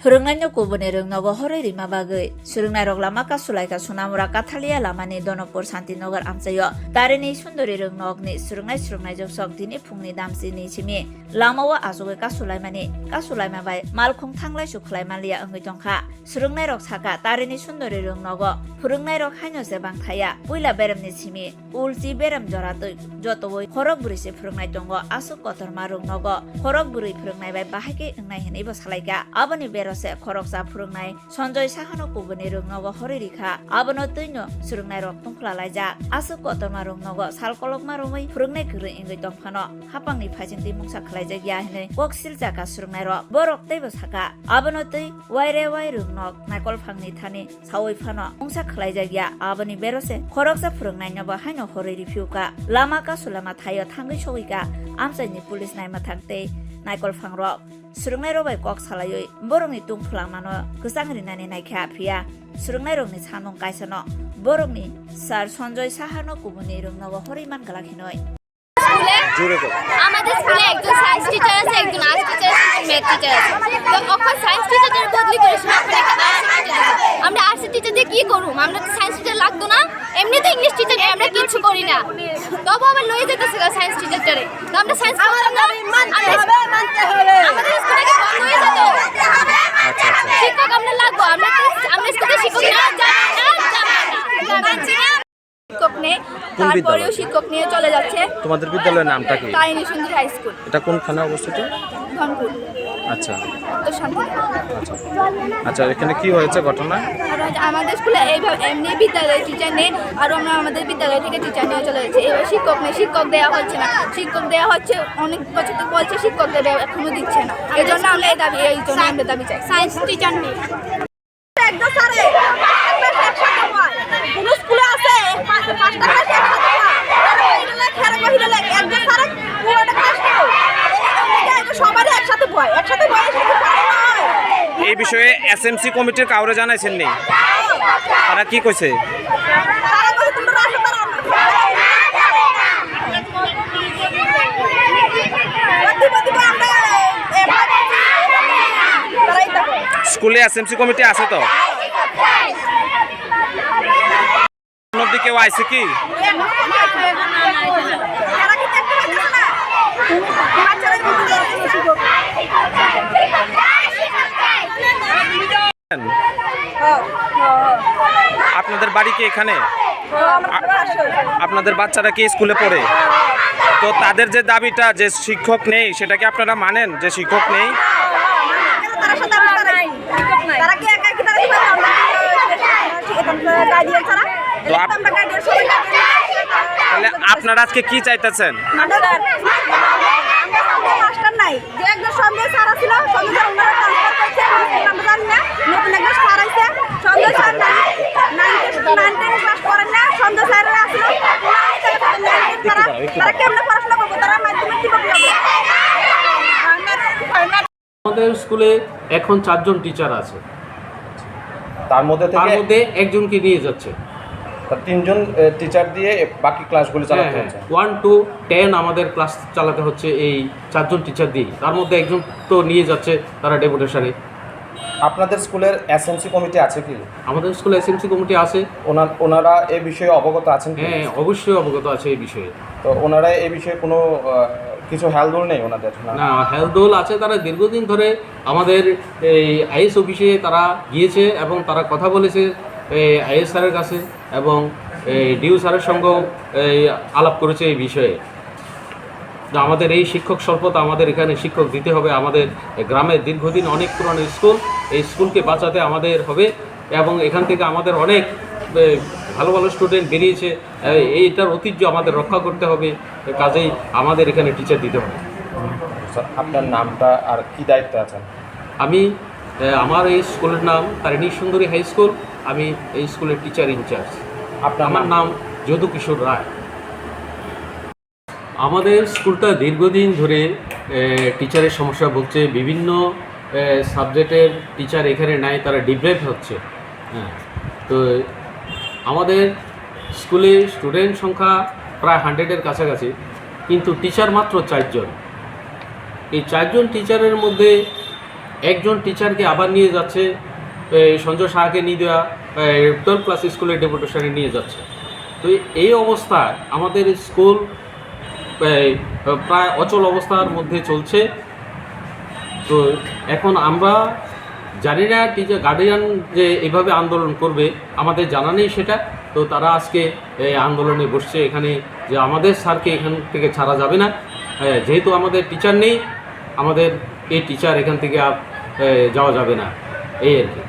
Phurungnaino kubuni rungnogo hore rima bagui surungnai rok lama ka sulaika sunamura kathalia lamani donopur Santinogar amchayo tarini sundori rungnokni surungnai joksok dini phungni damsi ni chimi lamawa ajoge ka sulaima bai malkhung thanglai sukhlaimalia angui tongkha surungnai rok saka tarini sundori rungnogo phurungnai rok haino se bangthaya puila beramni chimi ulji beram joratoi jotoi khorok burise phurungnai tongo asuk kotorma rungnogo khorok buri phurungnai bai bahake ungnai hinai bo salaika aboni berose khoroksa phurungnai Sanjoy Sahano kubuni rungnogo hore rikha abono tuino surungnai rok tongkhla laijak asuk kotorma rungnogo salkolokma romoi phurungnai gru ingui tongphano hapangni phajingti mungsa khlaijak ya hinai koksil jaka surungnai rok borok teibo saka abono tui waire wai rungnok naikol phangni thani sawoi phano mungsa khlaijak ya aboni berose khoroksa phurungnai nobo haino hore rifyuka lama ka sulama thayo thangui sogika amchaini police naima thakte naikol phangrok surungnai robai kok salayoi borongni tungphulangmano kusangrinani naikha phia surungnai rokni sanong kaisano borongni sar Sanjoy Sahano kubuni rungnogo horiman galakhinoi আমাদের স্কুলে একজন science teacher আছে, একজন arts teacher আছে, একজন math teacher আছে। তো অক্ষর সায়েন্স টিচারের বদলি করে আমরা আর্টস টিচার দিয়ে কি করব? আমরা তো সায়েন্স টিচার লাগতো না, এমনিতে ইংলিশ টিচার আমরা কিছু করি না, তবু আবার লয়ে যেতেছে সায়েন্স টিচারটারে। তো আমরা সায়েন্স করতাম না, আমাদের স্কুলে বন্ধ হয়ে যেত। শিক্ষক আমরা লাগবো, আমরা স্কুলে শিক্ষক না শিক্ষক নেই, তারপরেও শিক্ষক নিয়ে চলে যাচ্ছে। তোমাদের বিদ্যালয়ের নামটা কি? তারিণী সুন্দরী হাই স্কুল। এটা কোনখানে অবস্থিত? ধনপুর। আচ্ছা তো শান্তি। আচ্ছা এখানে কি হয়েছে ঘটনা? আমাদের স্কুলে এইভাবে এমনি বিদ্যালয়ে টিচার নেই, আর আমরা আমাদের বিদ্যালয় থেকে টিচার নিয়ে চলে যাচ্ছি। এবার শিক্ষক নেই, শিক্ষক দেওয়া হচ্ছে না, শিক্ষক দেওয়া হচ্ছে অনেক বছর থেকে বলছে, শিক্ষক দেবে এখনো দিচ্ছে না। এই জন্য আমরা এই জন্য আমরা দাবি চাই সায়েন্স টিচার নেই। একদম স্যারে স্কুলে আছে পাঁচটা ক্লাস একসাথে এই বিষয়ে এসএমসি কমিটির কাউরে জানাইছেন নি? তারা কি কইছে? স্কুলে এসএমসি কমিটি আছে তো? অন্যদিকে কেউ আইছে কি? আপনাদের বাড়ি কি এখানে? আপনাদের বাচ্চারা কি স্কুলে পড়ে? তো তাদের যে দাবিটা যে শিক্ষক নেই, সেটা কি আপনারা মানেন যে শিক্ষক নেই? তাহলে আপনারা আজকে কি চাইতেছেন? আমাদের স্কুলে এখন 4 জন টিচার আছে, তার মধ্যে একজনকে নিয়ে যাচ্ছে। 3 জন টিচার দিয়ে বাকি ক্লাসগুলো চালাতে হচ্ছে। 1 to 10 আমাদের ক্লাস চালাতে হচ্ছে এই 4 জন টিচার দিয়ে। তার মধ্যে একজন তো নিয়ে যাচ্ছে তারা ডেপুটেশনে। আপনাদের স্কুলের এসএমসি কমিটি আছে কি? আমাদের স্কুলে এসএমসি কমিটি আছে। ওনারা এই বিষয়ে অবগত আছেন? হ্যাঁ, অবশ্যই অবগত আছে এই বিষয়ে। তো ওনারা এই বিষয়ে কোনো কিছু হেলদোল নেই ওনাদের? না, হেলদোল আছে। তারা দীর্ঘদিন ধরে আমাদের এই আইএস অফিসে তারা গিয়েছে এবং তারা কথা বলেছে আইএস স্যারের কাছে, এবং ডিউ স্যারের সঙ্গেও আলাপ করেছে এই বিষয়ে। আমাদের এই শিক্ষক স্বল্পতা, আমাদের এখানে শিক্ষক দিতে হবে। আমাদের গ্রামের দীর্ঘদিন অনেক পুরনো স্কুল, এই স্কুলকে বাঁচাতে আমাদের হবে, এবং এখান থেকে আমাদের অনেক ভালো ভালো স্টুডেন্ট বেরিয়েছে। এইটার ঐতিহ্য আমাদের রক্ষা করতে হবে, কাজেই আমাদের এখানে টিচার দিতে হবে। আপনার নামটা আর কি দায়িত্বে আছেন? আমার এই স্কুলের নাম তারিণী সুন্দরী হাই স্কুল। আমি এই স্কুলের টিচার ইনচার্জ। আমার নাম যদুকিশোর রায়। আমাদের স্কুলটা দীর্ঘদিন ধরে টিচারের সমস্যা ভুগছে। বিভিন্ন সাবজেক্টের টিচার এখানে নাই, তারা ডিপ্রাইভ হচ্ছে। হ্যাঁ, তো আমাদের স্কুলে স্টুডেন্ট সংখ্যা প্রায় 100-এর কাছাকাছি, কিন্তু টিচার মাত্র 4 জন। এই 4 জন টিচারের মধ্যে একজন টিচারকে আবার নিয়ে যাচ্ছে সঞ্জয় শাহকে নিয়ে দেওয়া 12 ক্লাস স্কুলের ডেপুটেশনে নিয়ে যাচ্ছে। তো এই অবস্থায় আমাদের স্কুল প্রায় অচল অবস্থার মধ্যে চলছে। তো এখন আমরা জানি না টিচার গার্ডিয়ান যে এভাবে আন্দোলন করবে, আমাদের জানা নেই সেটা। তো তারা আজকে এই আন্দোলনে বসছে এখানে, যে আমাদের স্যারকে এখান থেকে ছাড়া যাবে না, যেহেতু আমাদের টিচার নেই, আমাদের এই টিচার এখান থেকে যাওয়া যাবে না, এই আর কি।